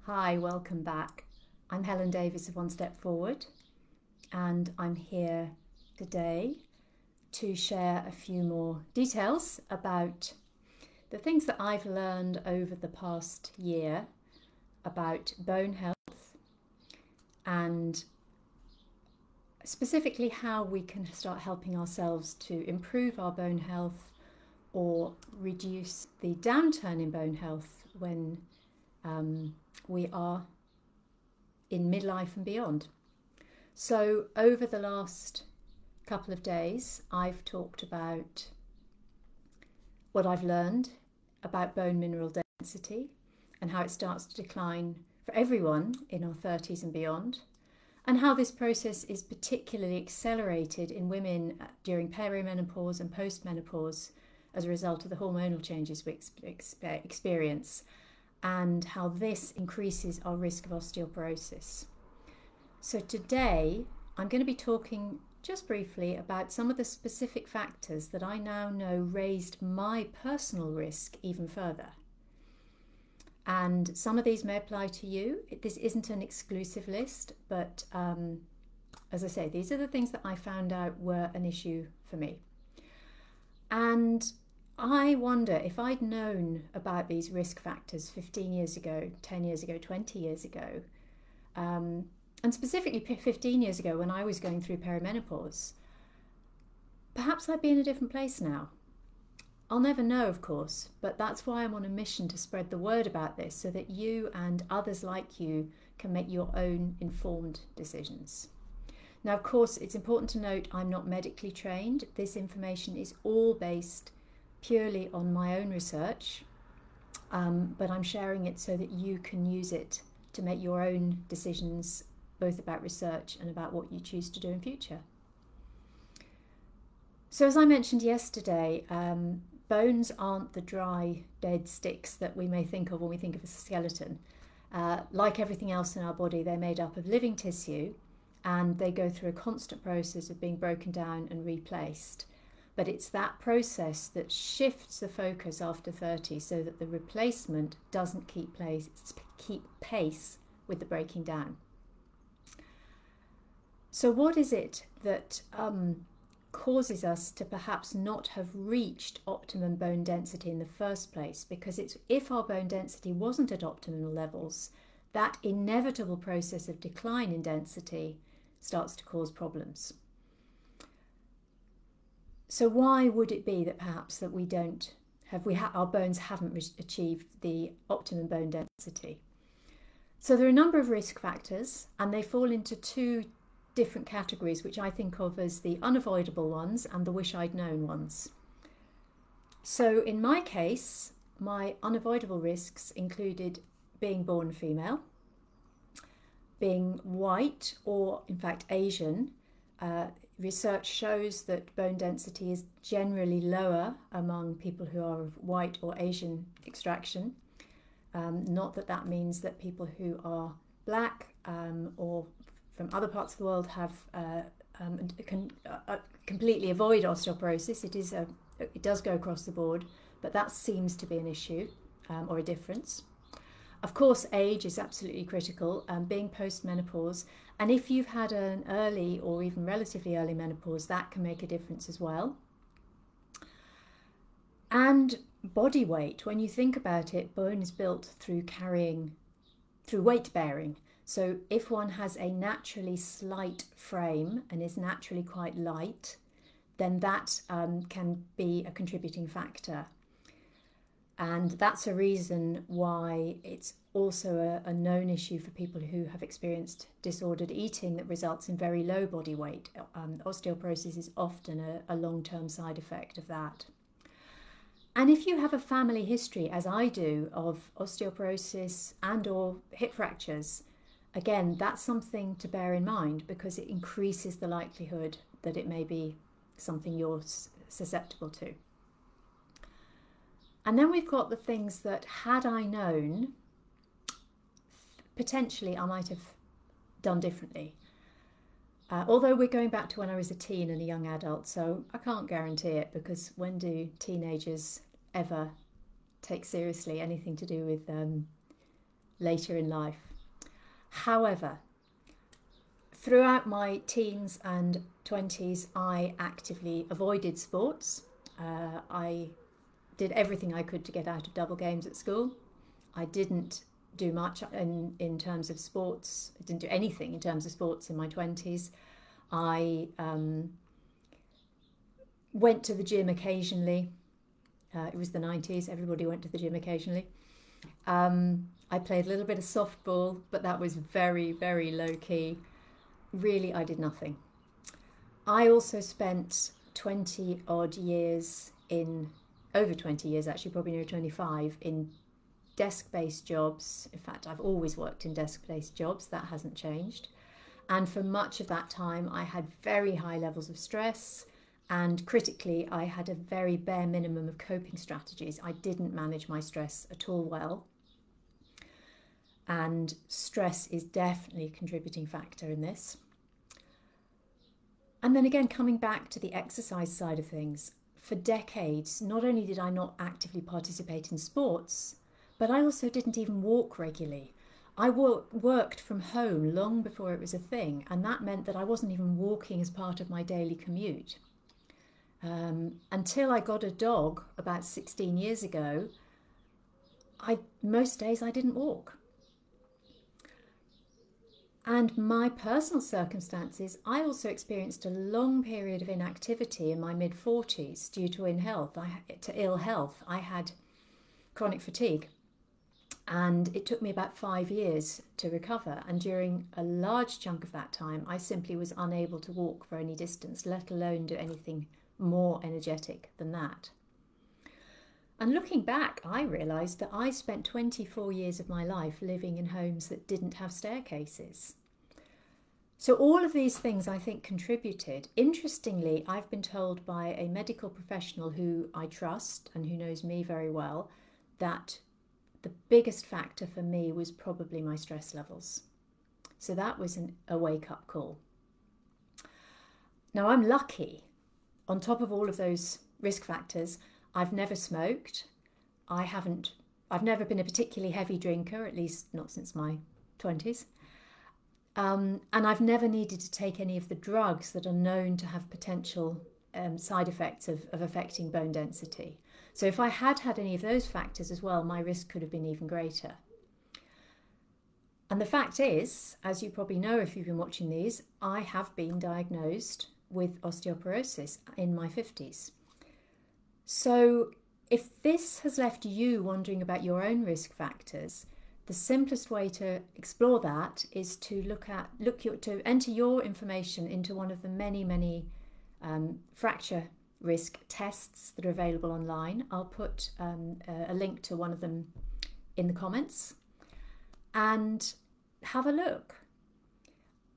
Hi, welcome back. I'm Helen Davis of One Step Forward, and I'm here today to share a few more details about the things that I've learned over the past year about bone health and specifically how we can start helping ourselves to improve our bone health or reduce the downturn in bone health when we are in midlife and beyond. So over the last couple of days, I've talked about what I've learned about bone mineral density and how it starts to decline for everyone in our 30s and beyond, and how this process is particularly accelerated in women during perimenopause and postmenopause as a result of the hormonal changes we experience, and how this increases our risk of osteoporosis. So today I'm going to be talking just briefly about some of the specific factors that I now know raised my personal risk even further. And some of these may apply to you. This isn't an exclusive list, but as I say, these are the things that I found out were an issue for me. And I wonder if I'd known about these risk factors 15 years ago, 10 years ago, 20 years ago, and specifically 15 years ago when I was going through perimenopause, perhaps I'd be in a different place now. I'll never know, of course, but that's why I'm on a mission to spread the word about this so that you and others like you can make your own informed decisions. Now, of course, it's important to note I'm not medically trained. This information is all based purely on my own research, but I'm sharing it so that you can use it to make your own decisions, both about research and about what you choose to do in future. So as I mentioned yesterday, bones aren't the dry, dead sticks that we may think of when we think of a skeleton. Like everything else in our body, they're made up of living tissue, and they go through a constant process of being broken down and replaced. But it's that process that shifts the focus after 30 so that the replacement doesn't keep pace with the breaking down. So what is it that causes us to perhaps not have reached optimum bone density in the first place? Because if our bone density wasn't at optimal levels, that inevitable process of decline in density starts to cause problems. So why would it be that perhaps that our bones haven't achieved the optimum bone density? So there are a number of risk factors, and they fall into two different categories, which I think of as the unavoidable ones and the wish I'd known ones. So in my case, my unavoidable risks included being born female, being white or in fact Asian. Research shows that bone density is generally lower among people who are of white or Asian extraction. Not that that means that people who are black or from other parts of the world can completely avoid osteoporosis. It does go across the board, but that seems to be an issue or a difference. Of course, age is absolutely critical, being post-menopause, and if you've had an early or even relatively early menopause, that can make a difference as well. And body weight, when you think about it, bone is built through weight bearing. So if one has a naturally slight frame and is naturally quite light, then that can be a contributing factor. And that's a reason why it's also a known issue for people who have experienced disordered eating that results in very low body weight. Osteoporosis is often a long-term side effect of that. And if you have a family history, as I do, of osteoporosis and or hip fractures, again, that's something to bear in mind because it increases the likelihood that it may be something you're susceptible to. And then we've got the things that, had I known, potentially I might have done differently. Although we're going back to when I was a teen and a young adult, so I can't guarantee it, because when do teenagers ever take seriously anything to do with later in life. However, throughout my teens and 20s, I actively avoided sports. I did everything I could to get out of double games at school. I didn't do much in terms of sports. I didn't do anything in terms of sports in my 20s. I went to the gym occasionally. It was the 90s, everybody went to the gym occasionally. I played a little bit of softball, but that was very, very low key. Really, I did nothing. I also spent 20 odd years over 20 years actually, probably near 25, in desk-based jobs. In fact, I've always worked in desk-based jobs, that hasn't changed. And for much of that time, I had very high levels of stress, and critically, I had a very bare minimum of coping strategies. I didn't manage my stress at all well. And stress is definitely a contributing factor in this. And then again, coming back to the exercise side of things, for decades, not only did I not actively participate in sports, but I also didn't even walk regularly. I worked from home long before it was a thing, and that meant that I wasn't even walking as part of my daily commute. Until I got a dog about 16 years ago, most days I didn't walk. And my personal circumstances, I also experienced a long period of inactivity in my mid-40s due to ill health. I had chronic fatigue, and it took me about 5 years to recover. And during a large chunk of that time, I simply was unable to walk for any distance, let alone do anything more energetic than that. And looking back, I realised that I spent 24 years of my life living in homes that didn't have staircases. So all of these things, I think, contributed. Interestingly, I've been told by a medical professional who I trust and who knows me very well that the biggest factor for me was probably my stress levels. So that was a wake-up call. Now, I'm lucky. On top of all of those risk factors, I've never smoked. I've never been a particularly heavy drinker, at least not since my 20s. And I've never needed to take any of the drugs that are known to have potential side effects of affecting bone density. So if I had had any of those factors as well, my risk could have been even greater. And the fact is, as you probably know if you've been watching these, I have been diagnosed with osteoporosis in my 50s. So if this has left you wondering about your own risk factors, the simplest way to explore that is to to enter your information into one of the many fracture risk tests that are available online. I'll put a link to one of them in the comments, and have a look.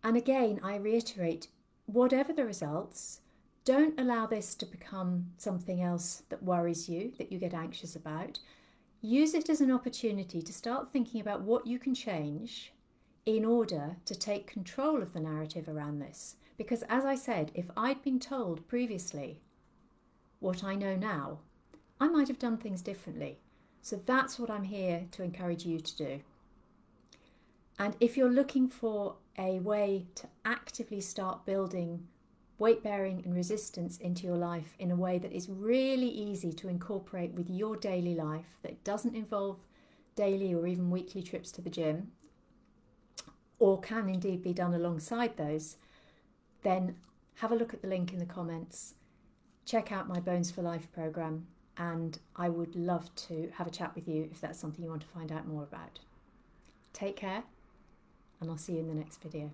And again, I reiterate, whatever the results, don't allow this to become something else that worries you, that you get anxious about. Use it as an opportunity to start thinking about what you can change in order to take control of the narrative around this. Because as I said, if I'd been told previously what I know now, I might have done things differently. So that's what I'm here to encourage you to do. And if you're looking for a way to actively start building weight bearing and resistance into your life in a way that is really easy to incorporate with your daily life, that doesn't involve daily or even weekly trips to the gym, or can indeed be done alongside those, then have a look at the link in the comments, check out my Bones for Life program, and I would love to have a chat with you if that's something you want to find out more about. Take care, and I'll see you in the next video.